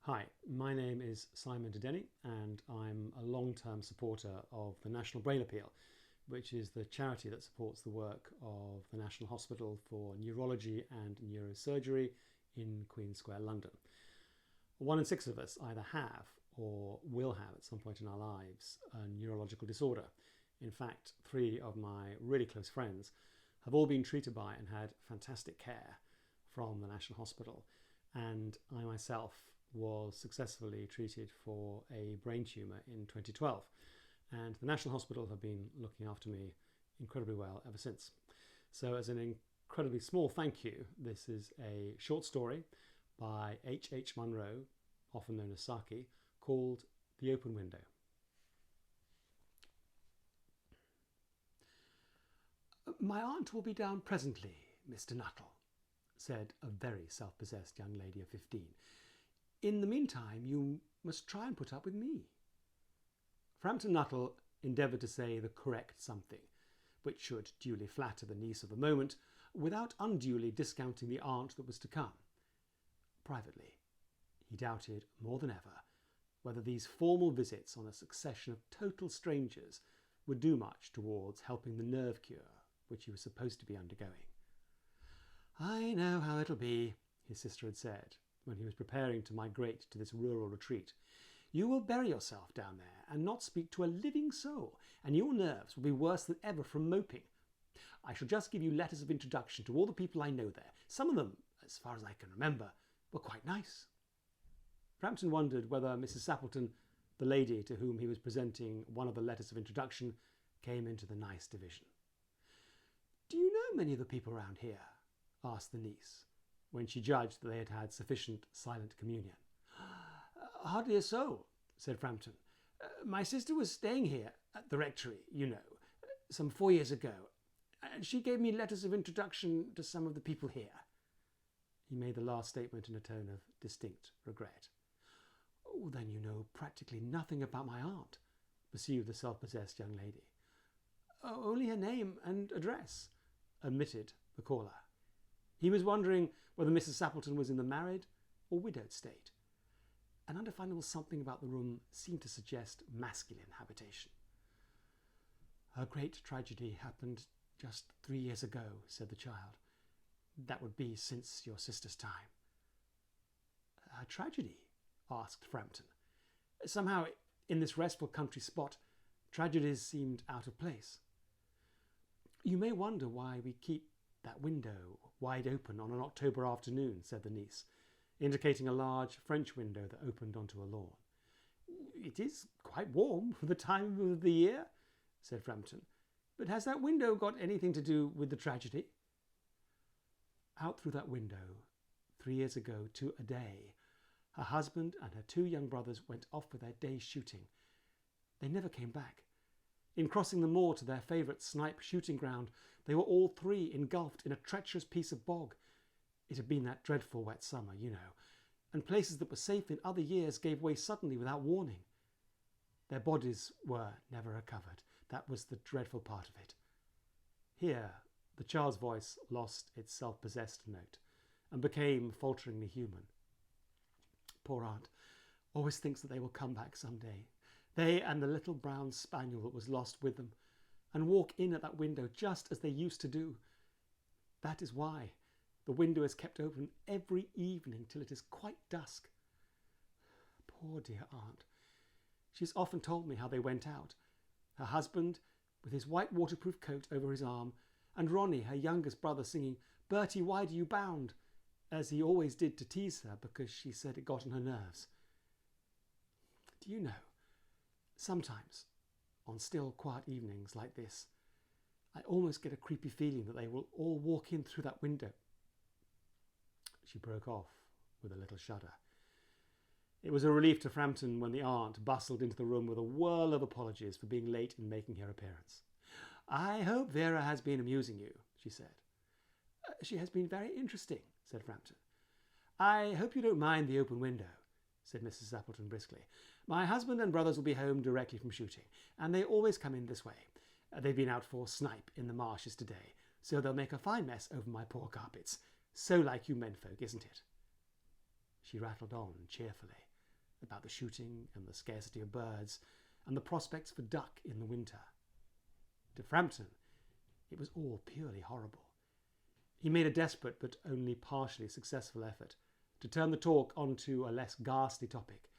Hi, my name is Simon Deney and I'm a long-term supporter of the National Brain Appeal, which is the charity that supports the work of the National Hospital for Neurology and Neurosurgery in Queen Square, London. 1 in 6 of us either have or will have at some point in our lives a neurological disorder. In fact, 3 of my really close friends have all been treated by and had fantastic care from the National Hospital, and I myself was successfully treated for a brain tumour in 2012, and the National Hospital have been looking after me incredibly well ever since. So as an incredibly small thank you, this is a short story by H. Munro, often known as Saki, called The Open Window. "My aunt will be down presently, Mr. Nuttall," said a very self-possessed young lady of 15. "In the meantime, you must try and put up with me." Frampton Nuttall endeavoured to say the correct something, which should duly flatter the niece of the moment, without unduly discounting the aunt that was to come. Privately, he doubted more than ever whether these formal visits on a succession of total strangers would do much towards helping the nerve cure which he was supposed to be undergoing. "I know how it'll be," his sister had said when he was preparing to migrate to this rural retreat. "You will bury yourself down there and not speak to a living soul, and your nerves will be worse than ever from moping. I shall just give you letters of introduction to all the people I know there. Some of them, as far as I can remember, were quite nice." Frampton wondered whether Mrs. Sappleton, the lady to whom he was presenting one of the letters of introduction, came into the nice division. "Do you know many of the people round here?" asked the niece, when she judged that they had had sufficient silent communion. "Hardly a soul," said Frampton. "My sister was staying here at the rectory, you know, some 4 years ago, and she gave me letters of introduction to some of the people here." He made the last statement in a tone of distinct regret. "Oh, then you know practically nothing about my aunt," pursued the self-possessed young lady. "Only her name and address," admitted the caller. He was wondering whether Mrs. Sappleton was in the married or widowed state. An undefinable something about the room seemed to suggest masculine habitation. "Her great tragedy happened just 3 years ago," said the child. "That would be since your sister's time." "Her tragedy?" asked Frampton. Somehow, in this restful country spot, tragedies seemed out of place. "You may wonder why we keep that window wide open on an October afternoon," said the niece, indicating a large French window that opened onto a lawn. "It is quite warm for the time of the year," said Frampton. "But has that window got anything to do with the tragedy?" Out through that window, 3 years ago to a day, her husband and her 2 young brothers went off for their day's shooting. They never came back. In crossing the moor to their favourite snipe shooting ground, they were all 3 engulfed in a treacherous piece of bog. It had been that dreadful wet summer, you know, and places that were safe in other years gave way suddenly without warning. Their bodies were never recovered. That was the dreadful part of it. Here, the child's voice lost its self-possessed note and became falteringly human. "Poor aunt always thinks that they will come back some day. They and the little brown spaniel that was lost with them, and walk in at that window just as they used to do. That is why the window is kept open every evening till it is quite dusk. Poor dear aunt. She has often told me how they went out. Her husband, with his white waterproof coat over his arm, and Ronnie, her youngest brother, singing, 'Bertie, why do you bound?' as he always did to tease her because she said it got on her nerves. Do you know, sometimes, on still, quiet evenings like this, I almost get a creepy feeling that they will all walk in through that window." She broke off with a little shudder. It was a relief to Frampton when the aunt bustled into the room with a whirl of apologies for being late in making her appearance. "I hope Vera has been amusing you," she said. "She has been very interesting," said Frampton. "I hope you don't mind the open window," said Mrs. Sappleton briskly. "My husband and brothers will be home directly from shooting, and they always come in this way. They've been out for snipe in the marshes today, so they'll make a fine mess over my poor carpets. So like you menfolk, isn't it?" She rattled on cheerfully. about the shooting and the scarcity of birds, and the prospects for duck in the winter. To Frampton, it was all purely horrible. He made a desperate but only partially successful effort to turn the talk onto a less ghastly topic.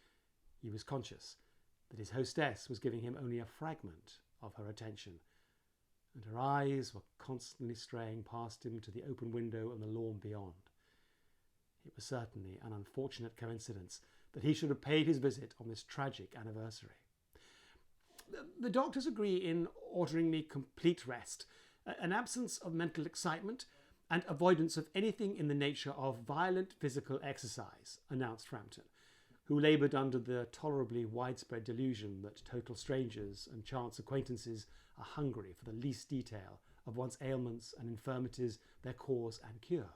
He was conscious that his hostess was giving him only a fragment of her attention, and her eyes were constantly straying past him to the open window and the lawn beyond. It was certainly an unfortunate coincidence that he should have paid his visit on this tragic anniversary. The doctors agree in ordering me complete rest, an absence of mental excitement, and avoidance of anything in the nature of violent physical exercise, announced Frampton, who laboured under the tolerably widespread delusion that total strangers and chance acquaintances are hungry for the least detail of one's ailments and infirmities, their cause and cure.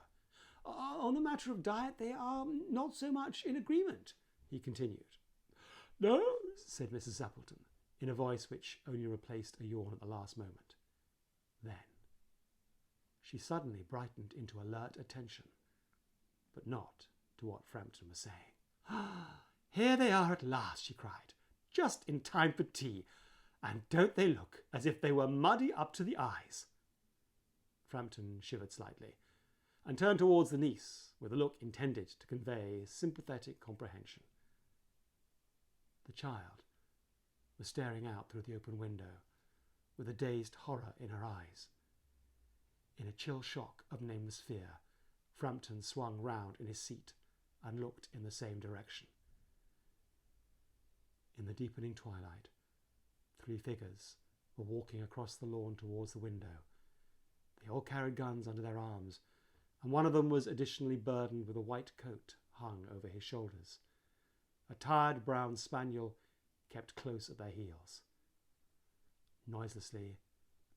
On the matter of diet, they are not so much in agreement, he continued. No, said Mrs. Appleton, in a voice which only replaced a yawn at the last moment. Then she suddenly brightened into alert attention, but not to what Frampton was saying. Here they are at last, she cried, just in time for tea, and don't they look as if they were muddy up to the eyes? Frampton shivered slightly and turned towards the niece with a look intended to convey sympathetic comprehension. The child was staring out through the open window with a dazed horror in her eyes. In a chill shock of nameless fear, Frampton swung round in his seat and looked in the same direction. In the deepening twilight, 3 figures were walking across the lawn towards the window. They all carried guns under their arms, and one of them was additionally burdened with a white coat hung over his shoulders. A tired brown spaniel kept close at their heels. Noiselessly,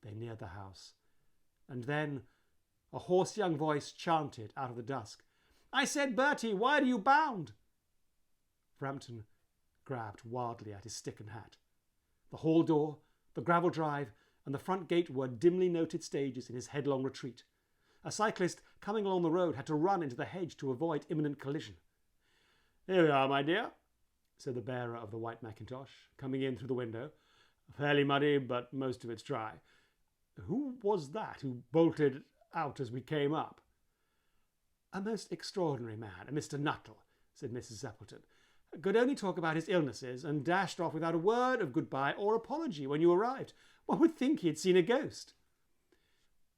they neared the house, and then a hoarse young voice chanted out of the dusk, I said, Bertie, why are you bound? Frampton grabbed wildly at his stick and hat. The hall door, the gravel drive, and the front gate were dimly noted stages in his headlong retreat. A cyclist coming along the road had to run into the hedge to avoid imminent collision. Here we are, my dear, said the bearer of the white mackintosh, coming in through the window. Fairly muddy, but most of it's dry. Who was that who bolted out as we came up? A most extraordinary man, a Mr. Nuttall, said Mrs. Appleton. Could only talk about his illnesses and dashed off without a word of goodbye or apology when you arrived. One would think he had seen a ghost.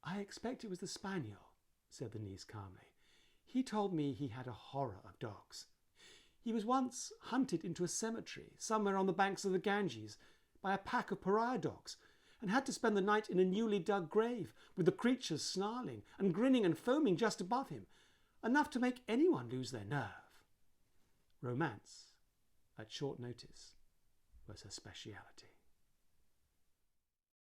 I expect it was the spaniel, said the niece calmly. He told me he had a horror of dogs. He was once hunted into a cemetery somewhere on the banks of the Ganges by a pack of pariah dogs, and had to spend the night in a newly dug grave, with the creatures snarling and grinning and foaming just above him, enough to make anyone lose their nerve. Romance, at short notice, was her speciality.